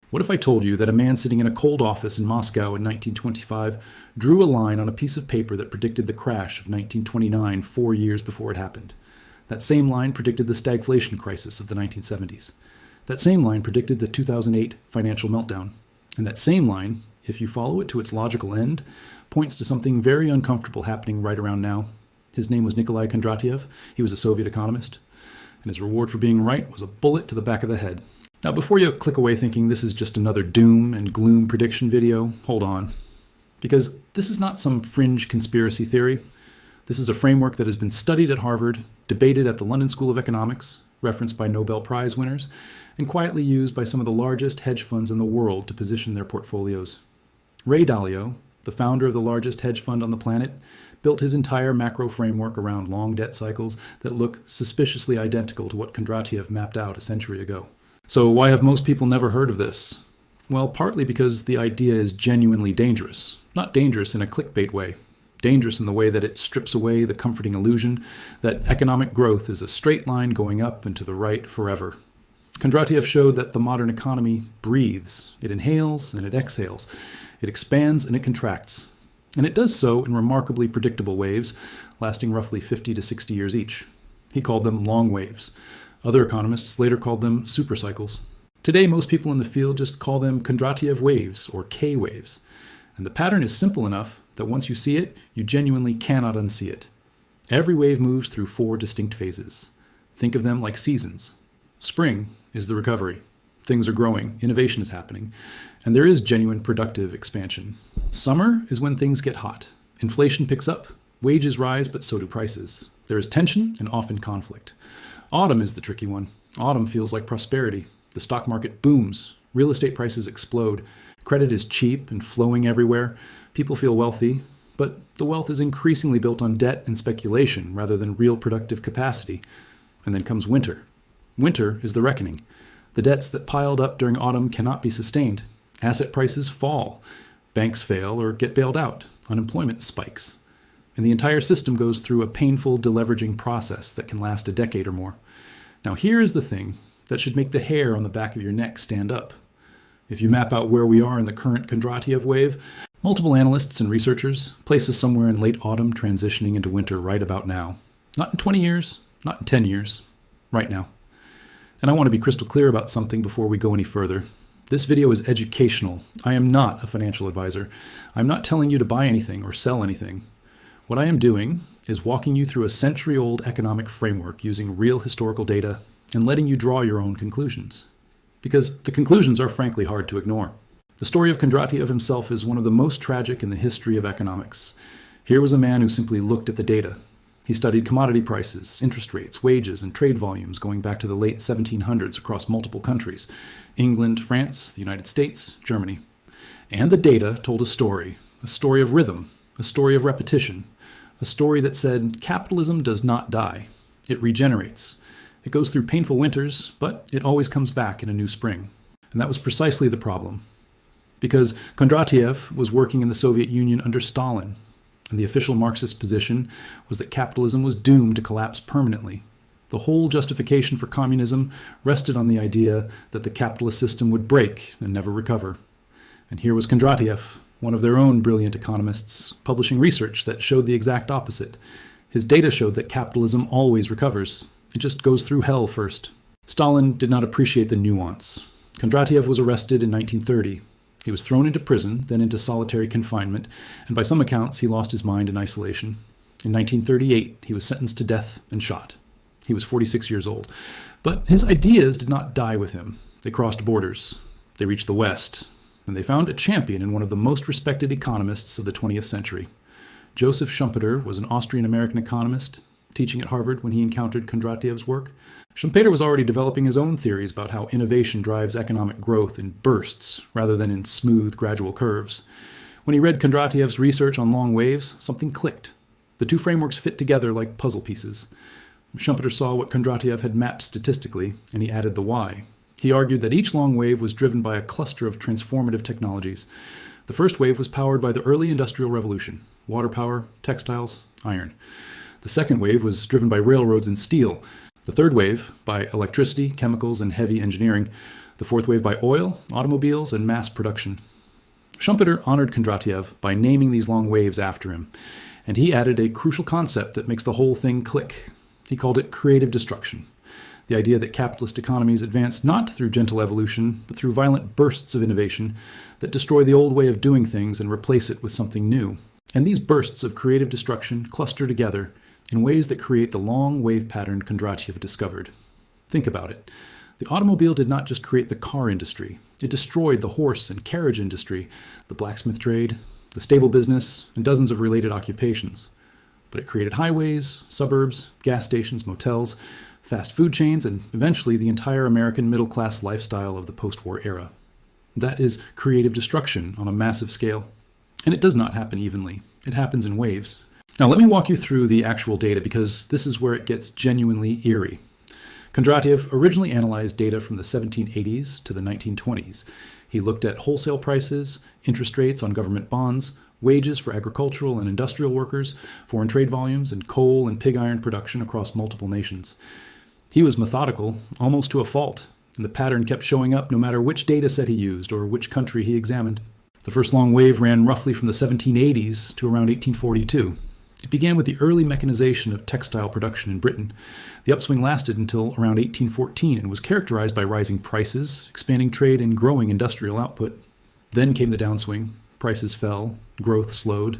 What if I told you that a man sitting in a cold office in Moscow in 1925 drew a line on a piece of paper that predicted the crash of 1929 4 years before it happened? That same line predicted the stagflation crisis of the 1970s. That same line predicted the 2008 financial meltdown. And that same line, if you follow it to its logical end, points to something very uncomfortable happening right around now. His name was Nikolai Kondratiev. He was a Soviet economist. And his reward for being right was a bullet to the back of the head. Now, before you click away thinking this is just another doom and gloom prediction video, hold on. Because this is not some fringe conspiracy theory. This is a framework that has been studied at Harvard, debated at the London School of Economics, referenced by Nobel Prize winners, and quietly used by some of the largest hedge funds in the world to position their portfolios. Ray Dalio, the founder of the largest hedge fund on the planet, built his entire macro framework around long debt cycles that look suspiciously identical to what Kondratiev mapped out a century ago. So why have most people never heard of this? Well, partly because the idea is genuinely dangerous. Not dangerous in a clickbait way. Dangerous in the way that it strips away the comforting illusion that economic growth is a straight line going up and to the right forever. Kondratiev showed that the modern economy breathes. It inhales and it exhales. It expands and it contracts. And it does so in remarkably predictable waves, lasting roughly 50 to 60 years each. He called them long waves. Other economists later called them supercycles. Today, most people in the field just call them Kondratiev waves or K waves. And the pattern is simple enough that once you see it, you genuinely cannot unsee it. Every wave moves through 4 distinct phases. Think of them like seasons. Spring is the recovery. Things are growing, innovation is happening, and there is genuine productive expansion. Summer is when things get hot. Inflation picks up, wages rise, but so do prices. There is tension and often conflict. Autumn is the tricky one. Autumn feels like prosperity. The stock market booms. Real estate prices explode. Credit is cheap and flowing everywhere. People feel wealthy, but the wealth is increasingly built on debt and speculation rather than real productive capacity. And then comes winter. Winter is the reckoning. The debts that piled up during autumn cannot be sustained. Asset prices fall. Banks fail or get bailed out. Unemployment spikes. And the entire system goes through a painful deleveraging process that can last a decade or more. Now here is the thing that should make the hair on the back of your neck stand up. If you map out where we are in the current Kondratiev wave, multiple analysts and researchers place us somewhere in late autumn transitioning into winter right about now. Not in 20 years, not in 10 years, right now. And I want to be crystal clear about something before we go any further. This video is educational. I am not a financial advisor. I'm not telling you to buy anything or sell anything. What I am doing is walking you through a century-old economic framework using real historical data and letting you draw your own conclusions. Because the conclusions are frankly hard to ignore. The story of Kondratiev himself is one of the most tragic in the history of economics. Here was a man who simply looked at the data. He studied commodity prices, interest rates, wages, and trade volumes going back to the late 1700s across multiple countries: England, France, the United States, Germany. And the data told a story of rhythm, a story of repetition, a story that said capitalism does not die. It regenerates. It goes through painful winters, but it always comes back in a new spring. And that was precisely the problem. Because Kondratiev was working in the Soviet Union under Stalin, and the official Marxist position was that capitalism was doomed to collapse permanently. The whole justification for communism rested on the idea that the capitalist system would break and never recover. And here was Kondratiev, one of their own brilliant economists, publishing research that showed the exact opposite. His data showed that capitalism always recovers. It just goes through hell first. Stalin did not appreciate the nuance. Kondratiev was arrested in 1930. He was thrown into prison, then into solitary confinement, and by some accounts he lost his mind in isolation. In 1938, he was sentenced to death and shot. He was 46 years old. But his ideas did not die with him. They crossed borders. They reached the West. And they found a champion in one of the most respected economists of the 20th century. Joseph Schumpeter was an Austrian-American economist teaching at Harvard when he encountered Kondratiev's work. Schumpeter was already developing his own theories about how innovation drives economic growth in bursts rather than in smooth, gradual curves. When he read Kondratiev's research on long waves, something clicked. The two frameworks fit together like puzzle pieces. Schumpeter saw what Kondratiev had mapped statistically, and he added the why. He argued that each long wave was driven by a cluster of transformative technologies. The first wave was powered by the early Industrial Revolution: water power, textiles, iron. The second wave was driven by railroads and steel. The third wave by electricity, chemicals, and heavy engineering. The fourth wave by oil, automobiles, and mass production. Schumpeter honored Kondratiev by naming these long waves after him, and he added a crucial concept that makes the whole thing click. He called it creative destruction. The idea that capitalist economies advance not through gentle evolution, but through violent bursts of innovation that destroy the old way of doing things and replace it with something new. And these bursts of creative destruction cluster together in ways that create the long wave pattern Kondratiev discovered. Think about it. The automobile did not just create the car industry. It destroyed the horse and carriage industry, the blacksmith trade, the stable business, and dozens of related occupations. But it created highways, suburbs, gas stations, motels, fast food chains, and eventually the entire American middle-class lifestyle of the post-war era. That is creative destruction on a massive scale. And it does not happen evenly. It happens in waves. Now let me walk you through the actual data because this is where it gets genuinely eerie. Kondratiev originally analyzed data from the 1780s to the 1920s. He looked at wholesale prices, interest rates on government bonds, wages for agricultural and industrial workers, foreign trade volumes, and coal and pig iron production across multiple nations. He was methodical, almost to a fault, and the pattern kept showing up no matter which data set he used or which country he examined. The first long wave ran roughly from the 1780s to around 1842. It began with the early mechanization of textile production in Britain. The upswing lasted until around 1814 and was characterized by rising prices, expanding trade, and growing industrial output. Then came the downswing. Prices fell, growth slowed.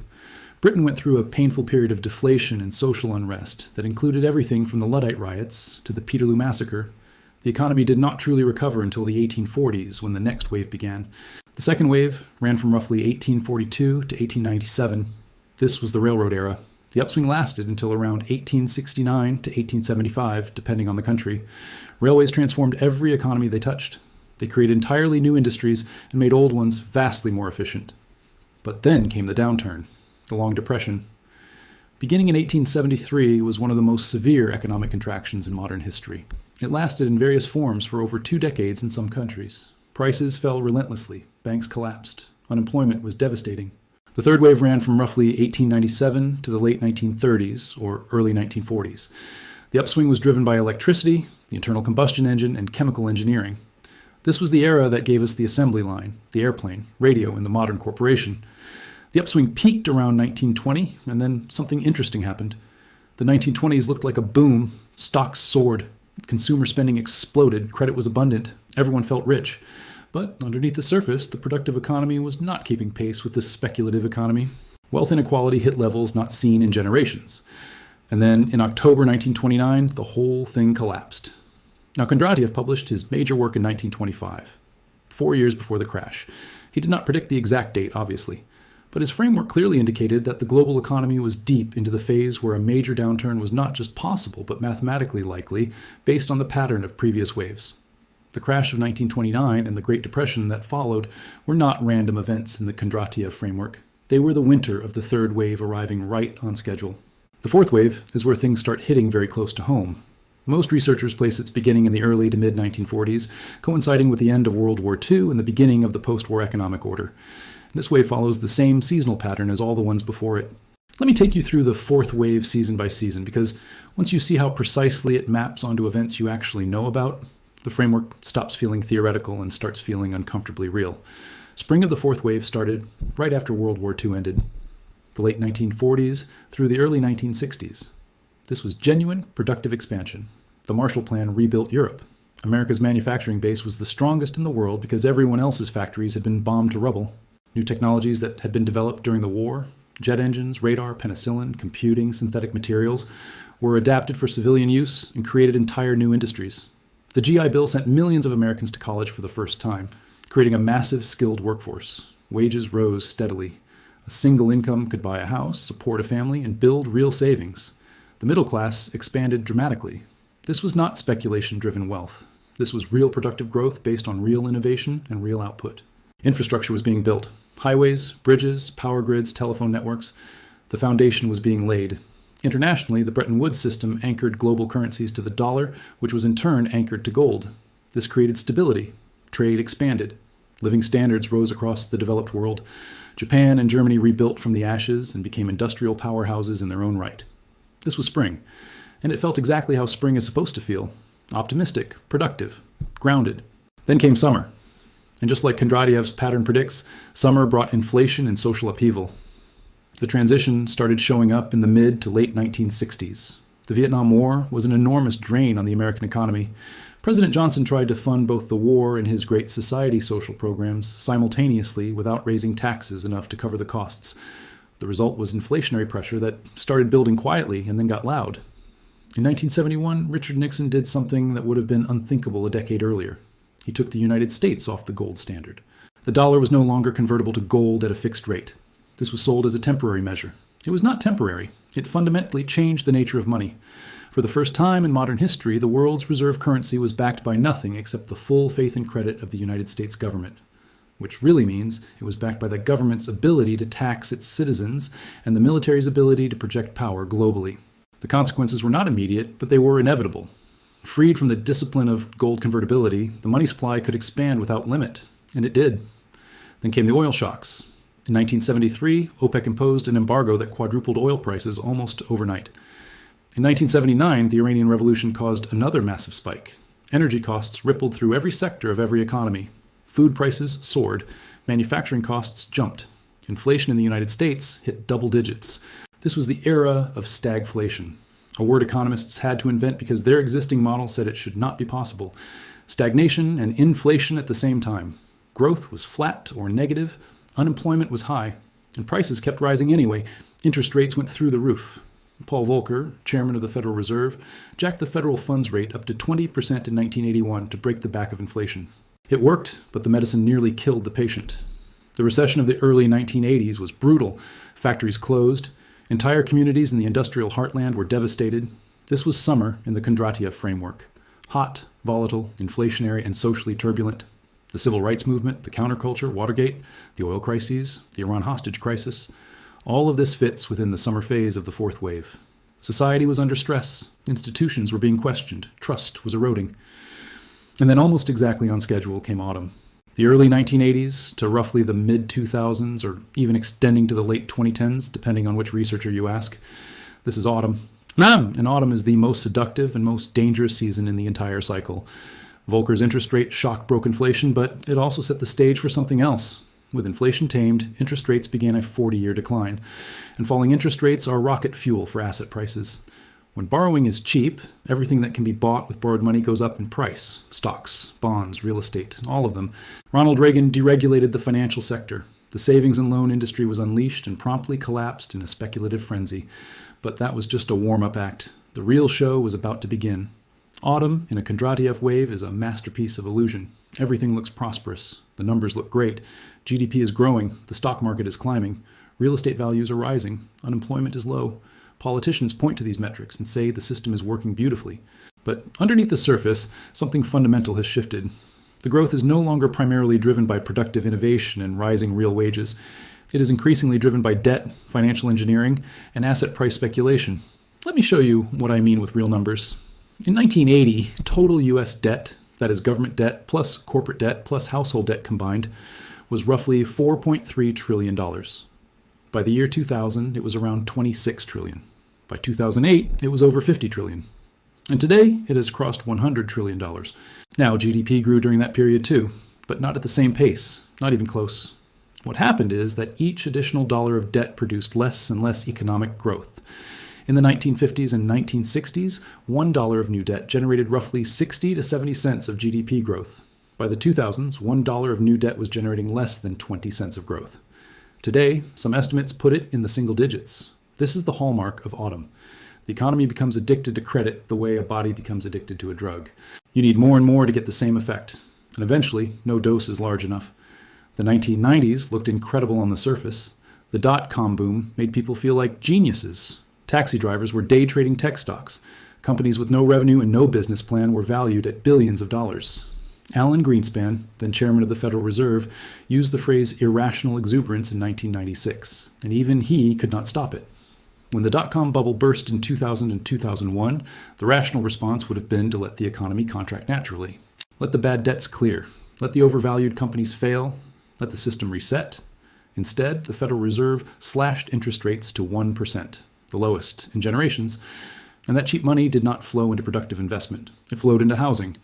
Britain went through a painful period of deflation and social unrest that included everything from the Luddite riots to the Peterloo Massacre. The economy did not truly recover until the 1840s, when the next wave began. The second wave ran from roughly 1842 to 1897. This was the railroad era. The upswing lasted until around 1869 to 1875, depending on the country. Railways transformed every economy they touched. They created entirely new industries and made old ones vastly more efficient. But then came the downturn, the Long Depression. Beginning in 1873 was one of the most severe economic contractions in modern history. It lasted in various forms for over 2 decades in some countries. Prices fell relentlessly, banks collapsed, unemployment was devastating. The third wave ran from roughly 1897 to the late 1930s or early 1940s. The upswing was driven by electricity, the internal combustion engine, and chemical engineering. This was the era that gave us the assembly line, the airplane, radio, and the modern corporation. The upswing peaked around 1920, and then something interesting happened. The 1920s looked like a boom. Stocks soared. Consumer spending exploded. Credit was abundant. Everyone felt rich. But underneath the surface, the productive economy was not keeping pace with the speculative economy. Wealth inequality hit levels not seen in generations. And then in October 1929, the whole thing collapsed. Now, Kondratiev published his major work in 1925, 4 years before the crash. He did not predict the exact date, obviously, but his framework clearly indicated that the global economy was deep into the phase where a major downturn was not just possible, but mathematically likely, based on the pattern of previous waves. The crash of 1929 and the Great Depression that followed were not random events in the Kondratiev framework. They were the winter of the third wave arriving right on schedule. The fourth wave is where things start hitting very close to home. Most researchers place its beginning in the early to mid-1940s, coinciding with the end of World War II and the beginning of the post-war economic order. This wave follows the same seasonal pattern as all the ones before it. Let me take you through the fourth wave season by season, because once you see how precisely it maps onto events you actually know about, the framework stops feeling theoretical and starts feeling uncomfortably real. Spring of the fourth wave started right after World War II ended, the late 1940s through the early 1960s. This was genuine, productive expansion. The Marshall Plan rebuilt Europe. America's manufacturing base was the strongest in the world because everyone else's factories had been bombed to rubble. New technologies that had been developed during the war, jet engines, radar, penicillin, computing, synthetic materials, were adapted for civilian use and created entire new industries. The GI Bill sent millions of Americans to college for the first time, creating a massive skilled workforce. Wages rose steadily. A single income could buy a house, support a family, and build real savings. The middle class expanded dramatically. This was not speculation-driven wealth. This was real productive growth based on real innovation and real output. Infrastructure was being built. Highways, bridges, power grids, telephone networks. The foundation was being laid. Internationally, the Bretton Woods system anchored global currencies to the dollar, which was in turn anchored to gold. This created stability. Trade expanded. Living standards rose across the developed world. Japan and Germany rebuilt from the ashes and became industrial powerhouses in their own right. This was spring, and it felt exactly how spring is supposed to feel. Optimistic, productive, grounded. Then came summer. And just like Kondratiev's pattern predicts, summer brought inflation and social upheaval. The transition started showing up in the mid to late 1960s. The Vietnam War was an enormous drain on the American economy. President Johnson tried to fund both the war and his Great Society social programs simultaneously without raising taxes enough to cover the costs. The result was inflationary pressure that started building quietly and then got loud. In 1971, Richard Nixon did something that would have been unthinkable a decade earlier. He took the United States off the gold standard. The dollar was no longer convertible to gold at a fixed rate. This was sold as a temporary measure. It was not temporary. It fundamentally changed the nature of money. For the first time in modern history, the world's reserve currency was backed by nothing except the full faith and credit of the United States government, which really means it was backed by the government's ability to tax its citizens and the military's ability to project power globally. The consequences were not immediate, but they were inevitable. Freed from the discipline of gold convertibility, the money supply could expand without limit, and it did. Then came the oil shocks. In 1973, OPEC imposed an embargo that quadrupled oil prices almost overnight. In 1979, the Iranian Revolution caused another massive spike. Energy costs rippled through every sector of every economy. Food prices soared. Manufacturing costs jumped. Inflation in the United States hit double digits. This was the era of stagflation, a word economists had to invent because their existing model said it should not be possible. Stagnation and inflation at the same time. Growth was flat or negative. Unemployment was high. And prices kept rising anyway. Interest rates went through the roof. Paul Volcker, chairman of the Federal Reserve, jacked the federal funds rate up to 20% in 1981 to break the back of inflation. It worked, but the medicine nearly killed the patient. The recession of the early 1980s was brutal. Factories closed. Entire communities in the industrial heartland were devastated. This was summer in the Kondratiev framework. Hot, volatile, inflationary, and socially turbulent. The civil rights movement, the counterculture, Watergate, the oil crises, the Iran hostage crisis, all of this fits within the summer phase of the fourth wave. Society was under stress. Institutions were being questioned. Trust was eroding. And then almost exactly on schedule came autumn. The early 1980s to roughly the mid-2000s, or even extending to the late 2010s, depending on which researcher you ask. This is autumn. And autumn is the most seductive and most dangerous season in the entire cycle. Volcker's interest rate shock broke inflation, but it also set the stage for something else. With inflation tamed, interest rates began a 40-year decline, and falling interest rates are rocket fuel for asset prices. When borrowing is cheap, everything that can be bought with borrowed money goes up in price. Stocks, bonds, real estate, all of them. Ronald Reagan deregulated the financial sector. The savings and loan industry was unleashed and promptly collapsed in a speculative frenzy. But that was just a warm-up act. The real show was about to begin. Autumn in a Kondratiev wave is a masterpiece of illusion. Everything looks prosperous. The numbers look great. GDP is growing. The stock market is climbing. Real estate values are rising. Unemployment is low. Politicians point to these metrics and say the system is working beautifully. But underneath the surface, something fundamental has shifted. The growth is no longer primarily driven by productive innovation and rising real wages. It is increasingly driven by debt, financial engineering, and asset price speculation. Let me show you what I mean with real numbers. In 1980, total U.S. debt, that is government debt plus corporate debt plus household debt combined, was roughly $4.3 trillion. By the year 2000, it was around $26 trillion. By 2008, it was over $50 trillion. And today, it has crossed $100 trillion. Now, GDP grew during that period too, but not at the same pace, not even close. What happened is that each additional dollar of debt produced less and less economic growth. In the 1950s and 1960s, $1 of new debt generated roughly 60 to 70 cents of GDP growth. By the 2000s, $1 of new debt was generating less than 20 cents of growth. Today, some estimates put it in the single digits. This is the hallmark of autumn. The economy becomes addicted to credit the way a body becomes addicted to a drug. You need more and more to get the same effect, and eventually, no dose is large enough. The 1990s looked incredible on the surface. The dot-com boom made people feel like geniuses. Taxi drivers were day trading tech stocks. Companies with no revenue and no business plan were valued at billions of dollars. Alan Greenspan, then chairman of the Federal Reserve, used the phrase irrational exuberance in 1996, and even he could not stop it. When the dot-com bubble burst in 2000 and 2001, the rational response would have been to let the economy contract naturally. Let the bad debts clear. Let the overvalued companies fail. Let the system reset. Instead, the Federal Reserve slashed interest rates to 1%, the lowest in generations, and that cheap money did not flow into productive investment. It flowed into housing.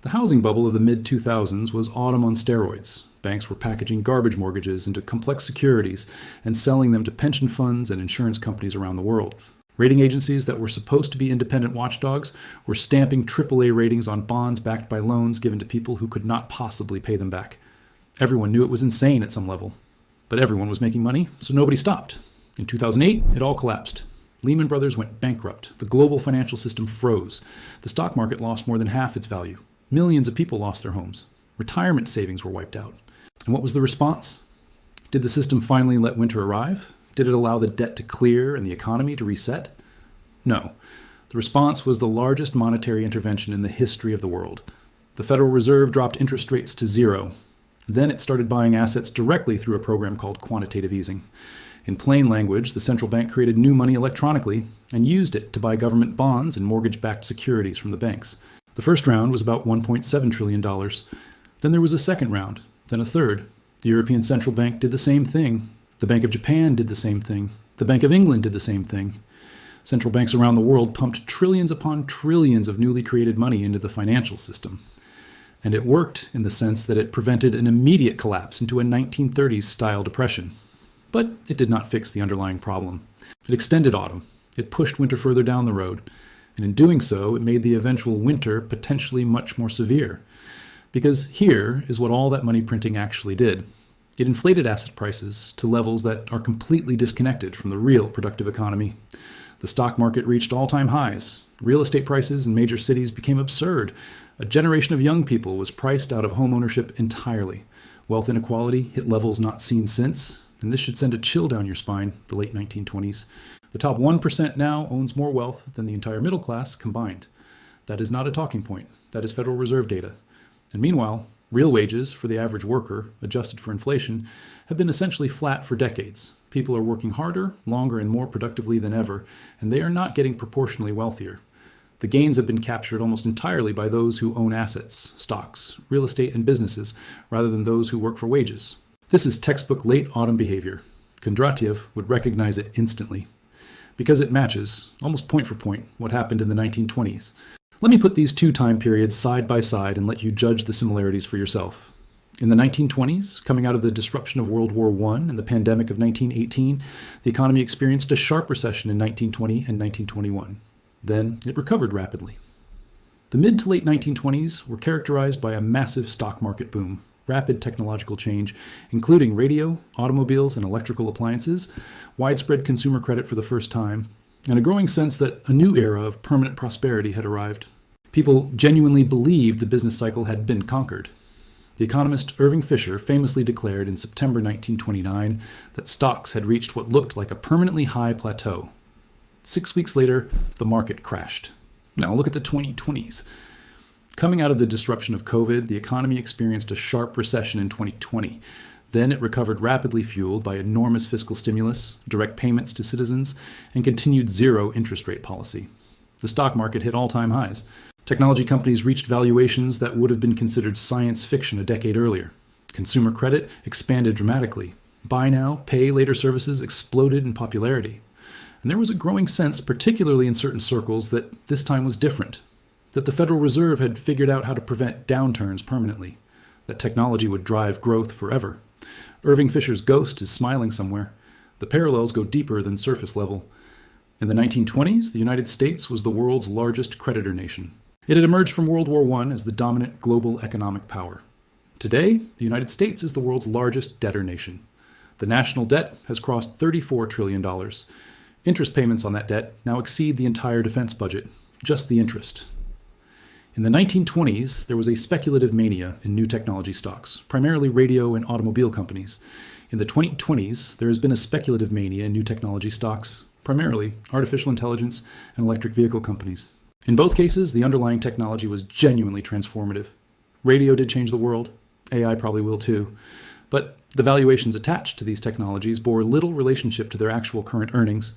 The housing bubble of the mid-2000s was autumn on steroids. Banks were packaging garbage mortgages into complex securities and selling them to pension funds and insurance companies around the world. Rating agencies that were supposed to be independent watchdogs were stamping AAA ratings on bonds backed by loans given to people who could not possibly pay them back. Everyone knew it was insane at some level. But everyone was making money, so nobody stopped. In 2008, it all collapsed. Lehman Brothers went bankrupt. The global financial system froze. The stock market lost more than half its value. Millions of people lost their homes. Retirement savings were wiped out. And what was the response? Did the system finally let winter arrive? Did it allow the debt to clear and the economy to reset? No. The response was the largest monetary intervention in the history of the world. The Federal Reserve dropped interest rates to zero. Then it started buying assets directly through a program called quantitative easing. In plain language, the central bank created new money electronically and used it to buy government bonds and mortgage-backed securities from the banks. The first round was about $1.7 trillion. Then there was a second round, then a third. The European Central Bank did the same thing. The Bank of Japan did the same thing. The Bank of England did the same thing. Central banks around the world pumped trillions upon trillions of newly created money into the financial system. And it worked in the sense that it prevented an immediate collapse into a 1930s-style depression. But it did not fix the underlying problem. It extended autumn. It pushed winter further down the road. And in doing so, it made the eventual winter potentially much more severe. Because here is what all that money printing actually did. It inflated asset prices to levels that are completely disconnected from the real productive economy. The stock market reached all-time highs. Real estate prices in major cities became absurd. A generation of young people was priced out of home ownership entirely. Wealth inequality hit levels not seen since, and this should send a chill down your spine, the late 1920s. The top 1% now owns more wealth than the entire middle class combined. That is not a talking point. That is Federal Reserve data. And meanwhile, real wages for the average worker, adjusted for inflation, have been essentially flat for decades. People are working harder, longer, and more productively than ever, and they are not getting proportionally wealthier. The gains have been captured almost entirely by those who own assets, stocks, real estate, and businesses, rather than those who work for wages. This is textbook late autumn behavior. Kondratiev would recognize it instantly, because it matches, almost point for point, what happened in the 1920s. Let me put these two time periods side by side and let you judge the similarities for yourself. In the 1920s, coming out of the disruption of World War I and the pandemic of 1918, the economy experienced a sharp recession in 1920 and 1921. Then it recovered rapidly. The mid to late 1920s were characterized by a massive stock market boom, rapid technological change, including radio, automobiles, and electrical appliances, widespread consumer credit for the first time, and a growing sense that a new era of permanent prosperity had arrived. People genuinely believed the business cycle had been conquered. The economist Irving Fisher famously declared in September 1929 that stocks had reached what looked like a permanently high plateau. 6 weeks later, the market crashed. Now look at the 2020s. Coming out of the disruption of COVID, the economy experienced a sharp recession in 2020. Then it recovered rapidly, fueled by enormous fiscal stimulus, direct payments to citizens, and continued zero interest rate policy. The stock market hit all-time highs. Technology companies reached valuations that would have been considered science fiction a decade earlier. Consumer credit expanded dramatically. Buy now, pay later services exploded in popularity. And there was a growing sense, particularly in certain circles, that this time was different. That the Federal Reserve had figured out how to prevent downturns permanently. That technology would drive growth forever. Irving Fisher's ghost is smiling somewhere. The parallels go deeper than surface level. In the 1920s, the United States was the world's largest creditor nation. It had emerged from World War I as the dominant global economic power. Today, the United States is the world's largest debtor nation. The national debt has crossed $34 trillion. Interest payments on that debt now exceed the entire defense budget, just the interest. In the 1920s, there was a speculative mania in new technology stocks, primarily radio and automobile companies. In the 2020s, there has been a speculative mania in new technology stocks, primarily artificial intelligence and electric vehicle companies. In both cases, the underlying technology was genuinely transformative. Radio did change the world. AI probably will too. But the valuations attached to these technologies bore little relationship to their actual current earnings.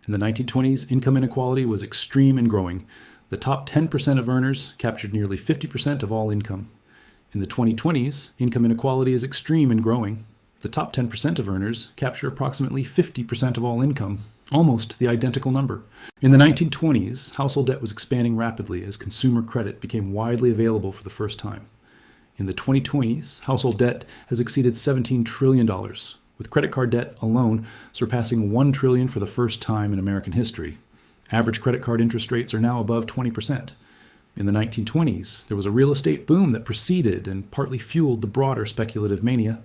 In the 1920s, income inequality was extreme and growing. The top 10% of earners captured nearly 50% of all income. In the 2020s, income inequality is extreme and growing. The top 10% of earners capture approximately 50% of all income, almost the identical number. In the 1920s, household debt was expanding rapidly as consumer credit became widely available for the first time. In the 2020s, household debt has exceeded $17 trillion, with credit card debt alone surpassing $1 trillion for the first time in American history. Average credit card interest rates are now above 20%. In the 1920s, there was a real estate boom that preceded and partly fueled the broader speculative mania.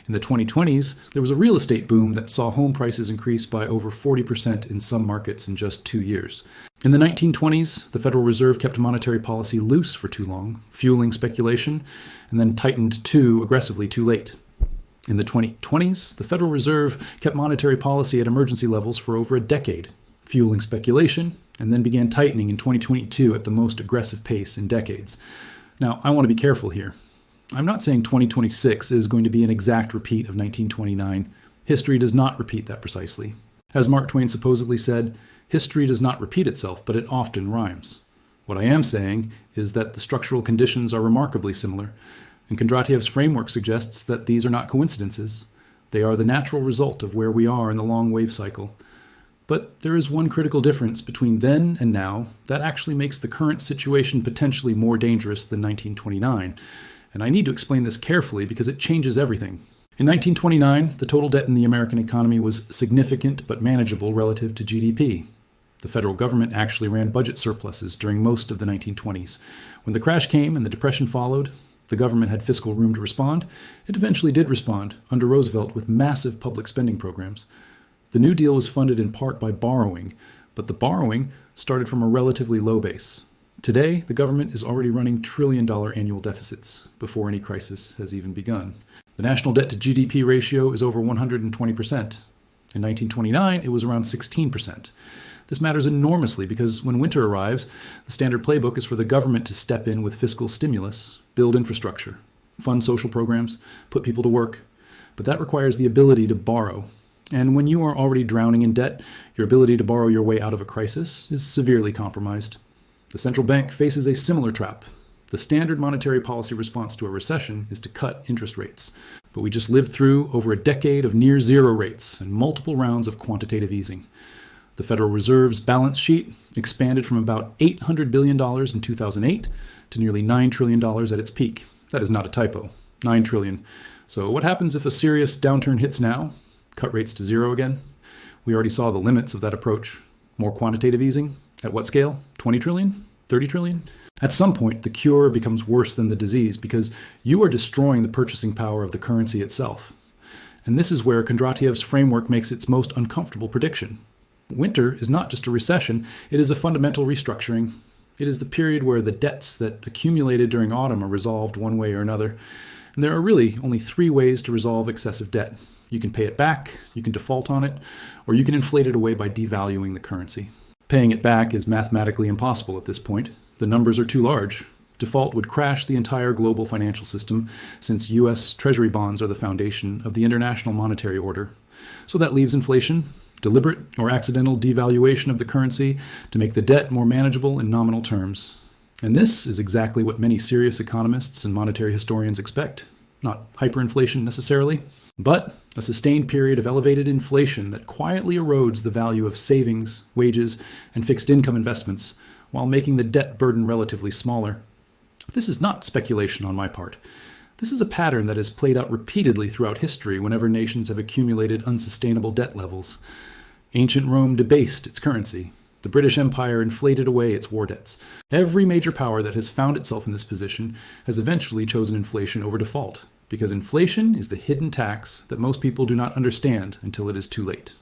In the 2020s, there was a real estate boom that saw home prices increase by over 40% in some markets in just 2 years. In the 1920s, the Federal Reserve kept monetary policy loose for too long, fueling speculation, and then tightened too aggressively too late. In the 2020s, the Federal Reserve kept monetary policy at emergency levels for over a decade, fueling speculation, and then began tightening in 2022 at the most aggressive pace in decades. Now, I want to be careful here. I'm not saying 2026 is going to be an exact repeat of 1929. History does not repeat that precisely. As Mark Twain supposedly said, history does not repeat itself, but it often rhymes. What I am saying is that the structural conditions are remarkably similar, and Kondratiev's framework suggests that these are not coincidences. They are the natural result of where we are in the long wave cycle. But there is one critical difference between then and now that actually makes the current situation potentially more dangerous than 1929. And I need to explain this carefully because it changes everything. In 1929, the total debt in the American economy was significant but manageable relative to GDP. The federal government actually ran budget surpluses during most of the 1920s. When the crash came and the Depression followed, the government had fiscal room to respond. It eventually did respond, under Roosevelt, with massive public spending programs. The New Deal was funded in part by borrowing, but the borrowing started from a relatively low base. Today, the government is already running trillion-dollar annual deficits before any crisis has even begun. The national debt to GDP ratio is over 120%. In 1929, it was around 16%. This matters enormously because when winter arrives, the standard playbook is for the government to step in with fiscal stimulus, build infrastructure, fund social programs, put people to work. But that requires the ability to borrow. And when you are already drowning in debt, your ability to borrow your way out of a crisis is severely compromised. The central bank faces a similar trap. The standard monetary policy response to a recession is to cut interest rates. But we just lived through over a decade of near zero rates and multiple rounds of quantitative easing. The Federal Reserve's balance sheet expanded from about $800 billion in 2008 to nearly $9 trillion at its peak. That is not a typo. $9 trillion. So what happens if a serious downturn hits now? Cut rates to zero again? We already saw the limits of that approach. More quantitative easing? At what scale? 20 trillion? 30 trillion? At some point, the cure becomes worse than the disease because you are destroying the purchasing power of the currency itself. And this is where Kondratiev's framework makes its most uncomfortable prediction. Winter is not just a recession, it is a fundamental restructuring. It is the period where the debts that accumulated during autumn are resolved one way or another. And there are really only 3 ways to resolve excessive debt. You can pay it back, you can default on it, or you can inflate it away by devaluing the currency. Paying it back is mathematically impossible at this point. The numbers are too large. Default would crash the entire global financial system, since U.S. Treasury bonds are the foundation of the international monetary order. So that leaves inflation, deliberate or accidental devaluation of the currency to make the debt more manageable in nominal terms. And this is exactly what many serious economists and monetary historians expect. Not hyperinflation necessarily, but a sustained period of elevated inflation that quietly erodes the value of savings, wages, and fixed income investments while making the debt burden relatively smaller. This is not speculation on my part. This is a pattern that has played out repeatedly throughout history whenever nations have accumulated unsustainable debt levels. Ancient Rome debased its currency. The British Empire inflated away its war debts. Every major power that has found itself in this position has eventually chosen inflation over default, because inflation is the hidden tax that most people do not understand until it is too late.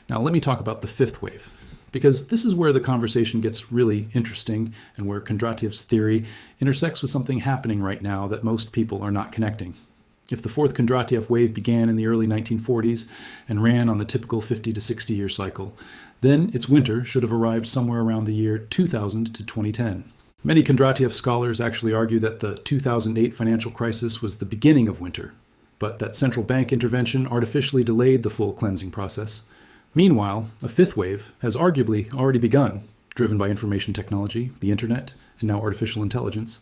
Now let me talk about the 5th wave, because this is where the conversation gets really interesting and where Kondratiev's theory intersects with something happening right now that most people are not connecting. If the 4th Kondratiev wave began in the early 1940s and ran on the typical 50 to 60 year cycle, then its winter should have arrived somewhere around the year 2000 to 2010. Many Kondratiev scholars actually argue that the 2008 financial crisis was the beginning of winter, but that central bank intervention artificially delayed the full cleansing process. Meanwhile, a 5th wave has arguably already begun, driven by information technology, the internet, and now artificial intelligence.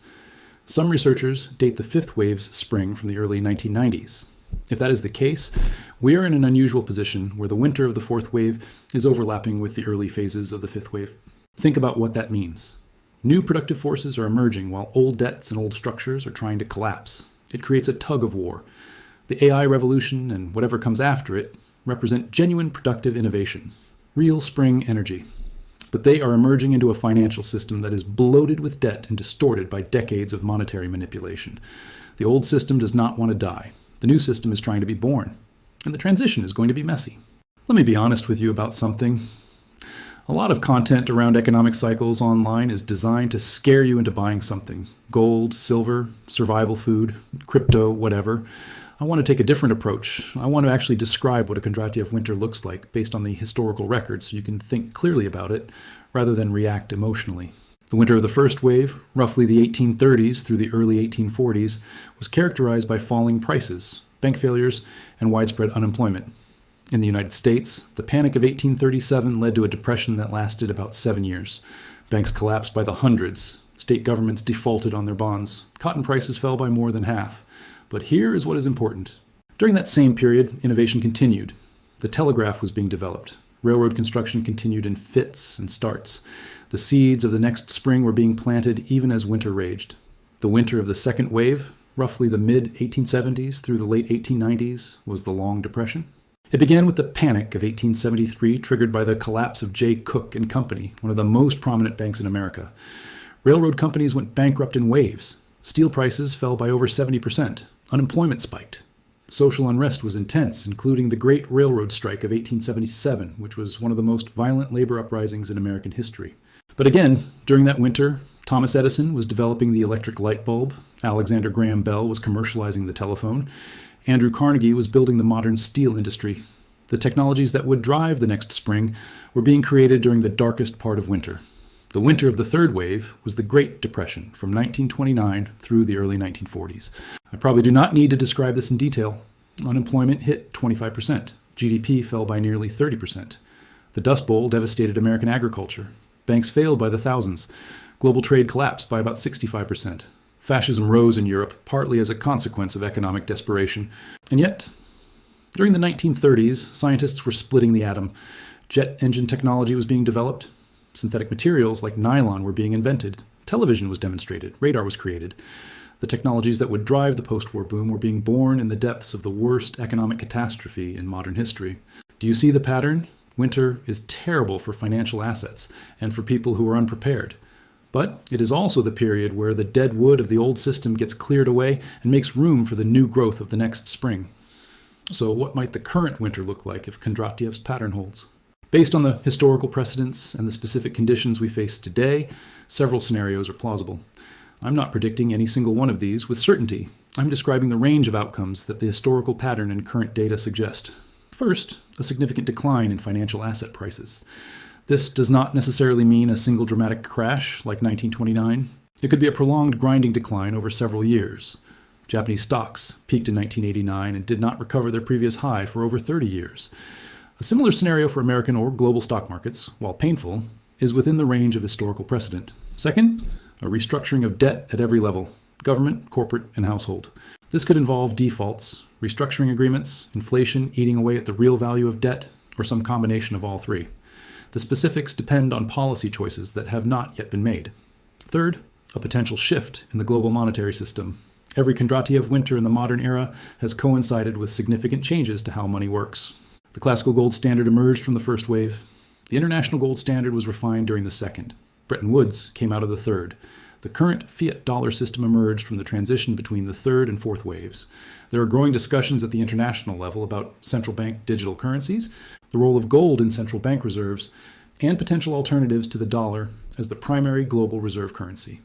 Some researchers date the 5th wave's spring from the early 1990s. If that is the case, We are in an unusual position where the winter of the fourth wave is overlapping with the early phases of the fifth wave. Think about what that means. New productive forces are emerging while old debts and old structures are trying to collapse. It creates a tug of war. The AI revolution and whatever comes after it represent genuine productive innovation, real spring energy. But they are emerging into a financial system that is bloated with debt and distorted by decades of monetary manipulation. The old system does not want to die. The new system is trying to be born. And the transition is going to be messy. Let me be honest with you about something. A lot of content around economic cycles online is designed to scare you into buying something. Gold, silver, survival food, crypto, whatever. I want to take a different approach. I want to actually describe what a Kondratiev winter looks like based on the historical record so you can think clearly about it rather than react emotionally. The winter of the first wave, roughly the 1830s through the early 1840s, was characterized by falling prices, bank failures, and widespread unemployment. In the United States, the Panic of 1837 led to a depression that lasted about 7 years. Banks collapsed by the hundreds. State governments defaulted on their bonds. Cotton prices fell by more than half. But here is what is important. During that same period, innovation continued. The telegraph was being developed. Railroad construction continued in fits and starts. The seeds of the next spring were being planted even as winter raged. The winter of the second wave, roughly the mid-1870s through the late 1890s, was the Long Depression. It began with the Panic of 1873, triggered by the collapse of J. Cook and Company, one of the most prominent banks in America. Railroad companies went bankrupt in waves. Steel prices fell by over 70%. Unemployment spiked. Social unrest was intense, including the Great Railroad Strike of 1877, which was one of the most violent labor uprisings in American history. But again, during that winter, Thomas Edison was developing the electric light bulb, Alexander Graham Bell was commercializing the telephone, Andrew Carnegie was building the modern steel industry. The technologies that would drive the next spring were being created during the darkest part of winter. The winter of the third wave was the Great Depression from 1929 through the early 1940s. I probably do not need to describe this in detail. Unemployment hit 25%. GDP fell by nearly 30%. The Dust Bowl devastated American agriculture. Banks failed by the thousands. Global trade collapsed by about 65%. Fascism rose in Europe, partly as a consequence of economic desperation. And yet, during the 1930s, scientists were splitting the atom. Jet engine technology was being developed. Synthetic materials like nylon were being invented. Television was demonstrated. Radar was created. The technologies that would drive the post-war boom were being born in the depths of the worst economic catastrophe in modern history. Do you see the pattern? Winter is terrible for financial assets and for people who are unprepared. But it is also the period where the dead wood of the old system gets cleared away and makes room for the new growth of the next spring. So what might the current winter look like if Kondratiev's pattern holds? Based on the historical precedents and the specific conditions we face today, several scenarios are plausible. I'm not predicting any single one of these with certainty. I'm describing the range of outcomes that the historical pattern and current data suggest. First, a significant decline in financial asset prices. This does not necessarily mean a single dramatic crash like 1929. It could be a prolonged grinding decline over several years. Japanese stocks peaked in 1989 and did not recover their previous high for over 30 years. A similar scenario for American or global stock markets, while painful, is within the range of historical precedent. Second, a restructuring of debt at every level, government, corporate, and household. This could involve defaults, restructuring agreements, inflation eating away at the real value of debt, or some combination of all three. The specifics depend on policy choices that have not yet been made. Third, a potential shift in the global monetary system. Every Kondratiev winter in the modern era has coincided with significant changes to how money works. The classical gold standard emerged from the first wave. The international gold standard was refined during the second. Bretton Woods came out of the third. The current fiat dollar system emerged from the transition between the third and fourth waves. There are growing discussions at the international level about central bank digital currencies, the role of gold in central bank reserves, and potential alternatives to the dollar as the primary global reserve currency.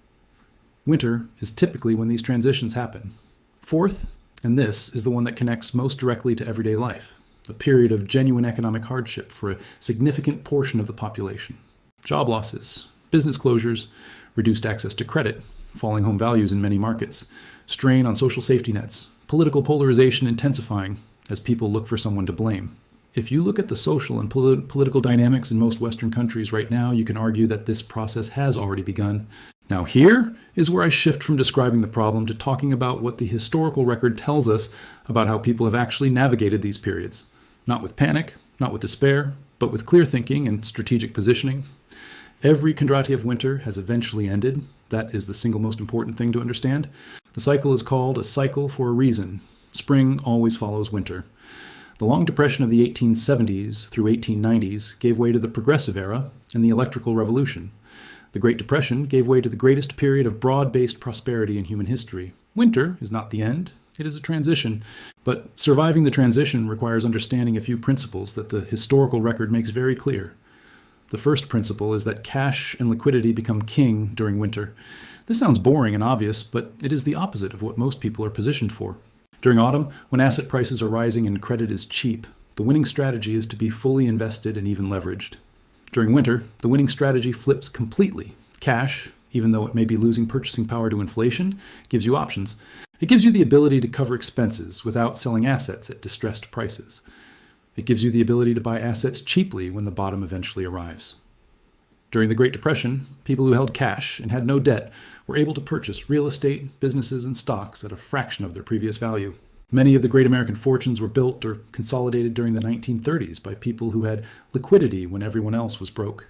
Winter is typically when these transitions happen. Fourth, and this is the one that connects most directly to everyday life, a period of genuine economic hardship for a significant portion of the population. Job losses, business closures, reduced access to credit, falling home values in many markets, strain on social safety nets, political polarization intensifying as people look for someone to blame. If you look at the social and political dynamics in most Western countries right now, you can argue that this process has already begun. Now here is where I shift from describing the problem to talking about what the historical record tells us about how people have actually navigated these periods. Not with panic, not with despair, but with clear thinking and strategic positioning. Every Kondratiev winter has eventually ended. That is the single most important thing to understand. The cycle is called a cycle for a reason. Spring always follows winter. The long depression of the 1870s through 1890s gave way to the Progressive Era and the Electrical Revolution. The Great Depression gave way to the greatest period of broad-based prosperity in human history. Winter is not the end, it is a transition. But surviving the transition requires understanding a few principles that the historical record makes very clear. The first principle is that cash and liquidity become king during winter. This sounds boring and obvious, but it is the opposite of what most people are positioned for. During autumn, when asset prices are rising and credit is cheap, the winning strategy is to be fully invested and even leveraged. During winter, the winning strategy flips completely. Cash, even though it may be losing purchasing power to inflation, gives you options. It gives you the ability to cover expenses without selling assets at distressed prices. It gives you the ability to buy assets cheaply when the bottom eventually arrives. During the Great Depression, people who held cash and had no debt were able to purchase real estate, businesses, and stocks at a fraction of their previous value. Many of the great American fortunes were built or consolidated during the 1930s by people who had liquidity when everyone else was broke.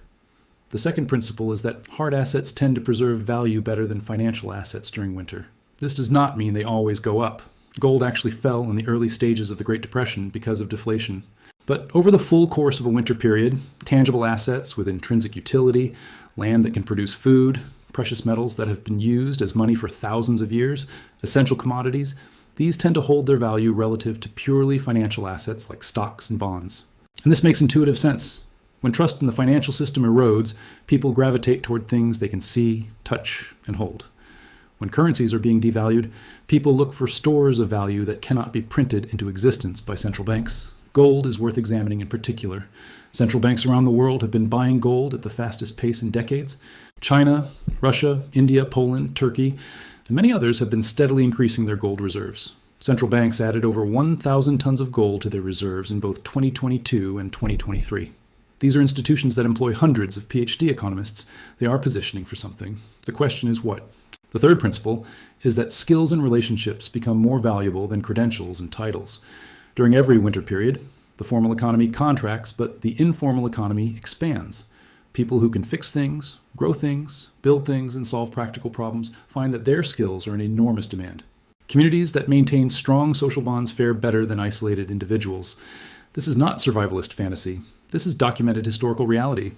The second principle is that hard assets tend to preserve value better than financial assets during winter. This does not mean they always go up. Gold actually fell in the early stages of the Great Depression because of deflation. But over the full course of a winter period, tangible assets with intrinsic utility, land that can produce food, precious metals that have been used as money for thousands of years, essential commodities, these tend to hold their value relative to purely financial assets like stocks and bonds. And this makes intuitive sense. When trust in the financial system erodes, people gravitate toward things they can see, touch, and hold. When currencies are being devalued, people look for stores of value that cannot be printed into existence by central banks. Gold is worth examining in particular. Central banks around the world have been buying gold at the fastest pace in decades. China, Russia, India, Poland, Turkey, and many others have been steadily increasing their gold reserves. Central banks added over 1,000 tons of gold to their reserves in both 2022 and 2023. These are institutions that employ hundreds of PhD economists. They are positioning for something. The question is what? The third principle is that skills and relationships become more valuable than credentials and titles. During every winter period, the formal economy contracts, but the informal economy expands. People who can fix things, grow things, build things, and solve practical problems find that their skills are in enormous demand. Communities that maintain strong social bonds fare better than isolated individuals. This is not survivalist fantasy. This is documented historical reality.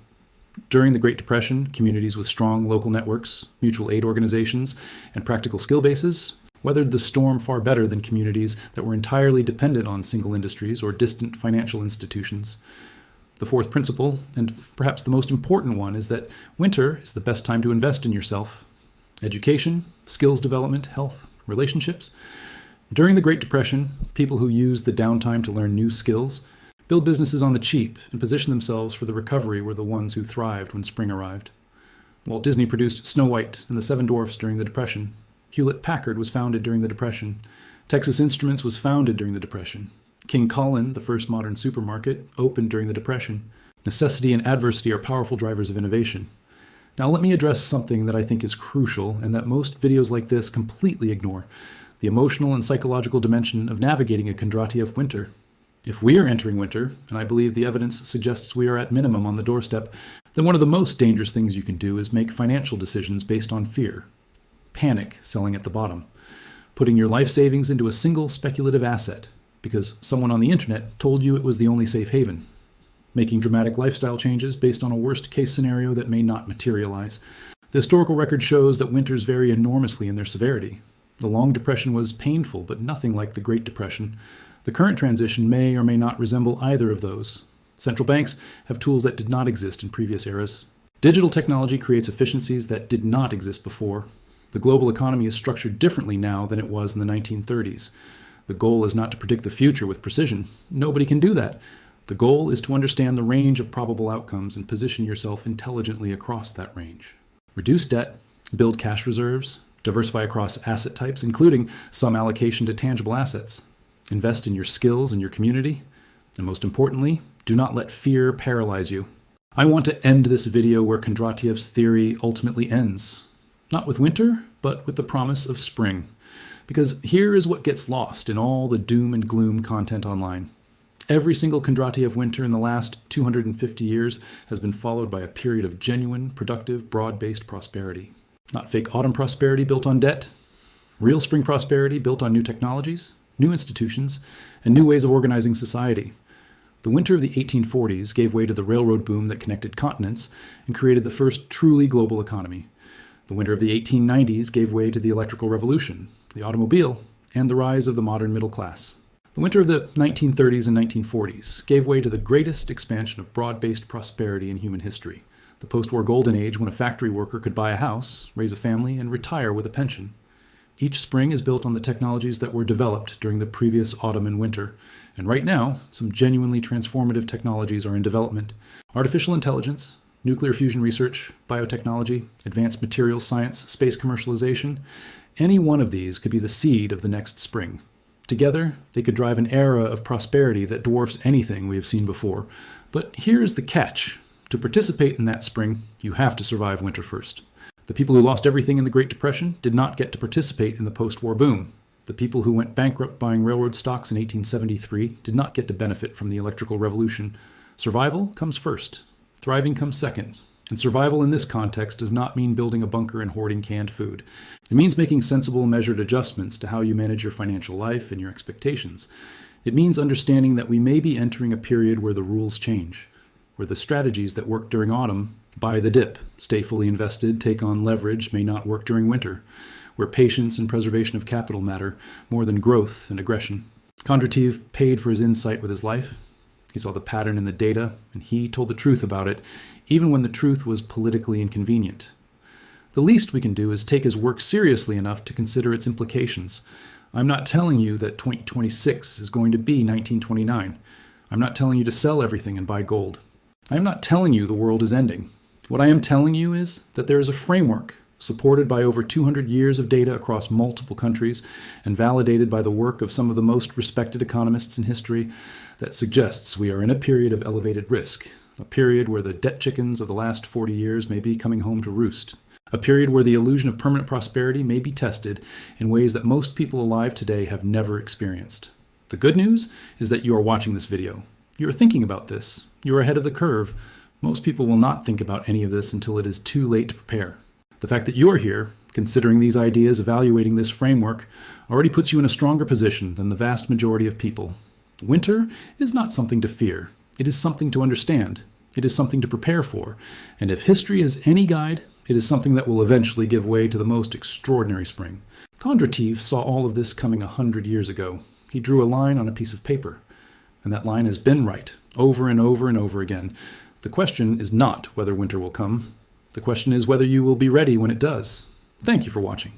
During the Great Depression, communities with strong local networks, mutual aid organizations, and practical skill bases weathered the storm far better than communities that were entirely dependent on single industries or distant financial institutions. The fourth principle, and perhaps the most important one, is that winter is the best time to invest in yourself. Education, skills development, health, relationships. During the Great Depression, people who used the downtime to learn new skills, build businesses on the cheap, and position themselves for the recovery were the ones who thrived when spring arrived. Walt Disney produced Snow White and the Seven Dwarfs during the Depression. Hewlett-Packard was founded during the Depression. Texas Instruments was founded during the Depression. King Cullen, the first modern supermarket, opened during the Depression. Necessity and adversity are powerful drivers of innovation. Now let me address something that I think is crucial and that most videos like this completely ignore: the emotional and psychological dimension of navigating a Kondratiev winter. If we are entering winter, and I believe the evidence suggests we are at minimum on the doorstep, then one of the most dangerous things you can do is make financial decisions based on fear. Panic selling at the bottom. Putting your life savings into a single speculative asset because someone on the internet told you it was the only safe haven. Making dramatic lifestyle changes based on a worst-case scenario that may not materialize. The historical record shows that winters vary enormously in their severity. The Long Depression was painful, but nothing like the Great Depression. The current transition may or may not resemble either of those. Central banks have tools that did not exist in previous eras. Digital technology creates efficiencies that did not exist before. The global economy is structured differently now than it was in the 1930s. The goal is not to predict the future with precision. Nobody can do that. The goal is to understand the range of probable outcomes and position yourself intelligently across that range. Reduce debt, build cash reserves, diversify across asset types, including some allocation to tangible assets. Invest in your skills and your community. And most importantly, do not let fear paralyze you. I want to end this video where Kondratiev's theory ultimately ends. Not with winter, but with the promise of spring. Because here is what gets lost in all the doom and gloom content online. Every single Kondratiev winter in the last 250 years has been followed by a period of genuine, productive, broad-based prosperity. Not fake autumn prosperity built on debt, real spring prosperity built on new technologies, new institutions, and new ways of organizing society. The winter of the 1840s gave way to the railroad boom that connected continents and created the first truly global economy. The winter of the 1890s gave way to the electrical revolution, the automobile, and the rise of the modern middle class. The winter of the 1930s and 1940s gave way to the greatest expansion of broad-based prosperity in human history, the post-war golden age when a factory worker could buy a house, raise a family, and retire with a pension. Each spring is built on the technologies that were developed during the previous autumn and winter, and right now, some genuinely transformative technologies are in development. Artificial intelligence, nuclear fusion research, biotechnology, advanced materials science, space commercialization, any one of these could be the seed of the next spring. Together, they could drive an era of prosperity that dwarfs anything we have seen before. But here's the catch. To participate in that spring, you have to survive winter first. The people who lost everything in the Great Depression did not get to participate in the post-war boom. The people who went bankrupt buying railroad stocks in 1873 did not get to benefit from the electrical revolution. Survival comes first. Thriving comes second. And survival in this context does not mean building a bunker and hoarding canned food. It means making sensible, measured adjustments to how you manage your financial life and your expectations. It means understanding that we may be entering a period where the rules change, where the strategies that work during autumn, buy the dip, stay fully invested, take on leverage, may not work during winter, where patience and preservation of capital matter more than growth and aggression. Kondratiev paid for his insight with his life. He saw the pattern in the data, and he told the truth about it, even when the truth was politically inconvenient. The least we can do is take his work seriously enough to consider its implications. I'm not telling you that 2026 is going to be 1929. I'm not telling you to sell everything and buy gold. I'm not telling you the world is ending. What I am telling you is that there is a framework supported by over 200 years of data across multiple countries and validated by the work of some of the most respected economists in history that suggests we are in a period of elevated risk, a period where the debt chickens of the last 40 years may be coming home to roost, a period where the illusion of permanent prosperity may be tested in ways that most people alive today have never experienced. The good news is that you are watching this video. You are thinking about this. You are ahead of the curve. Most people will not think about any of this until it is too late to prepare. The fact that you're here, considering these ideas, evaluating this framework, already puts you in a stronger position than the vast majority of people. Winter is not something to fear. It is something to understand. It is something to prepare for. And if history is any guide, it is something that will eventually give way to the most extraordinary spring. Kondratiev saw all of this coming 100 years ago. He drew a line on a piece of paper. And that line has been right, over and over and over again. The question is not whether winter will come. The question is whether you will be ready when it does. Thank you for watching.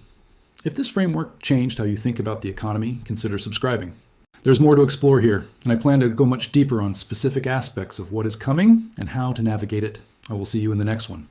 If this framework changed how you think about the economy, consider subscribing. There's more to explore here, and I plan to go much deeper on specific aspects of what is coming and how to navigate it. I will see you in the next one.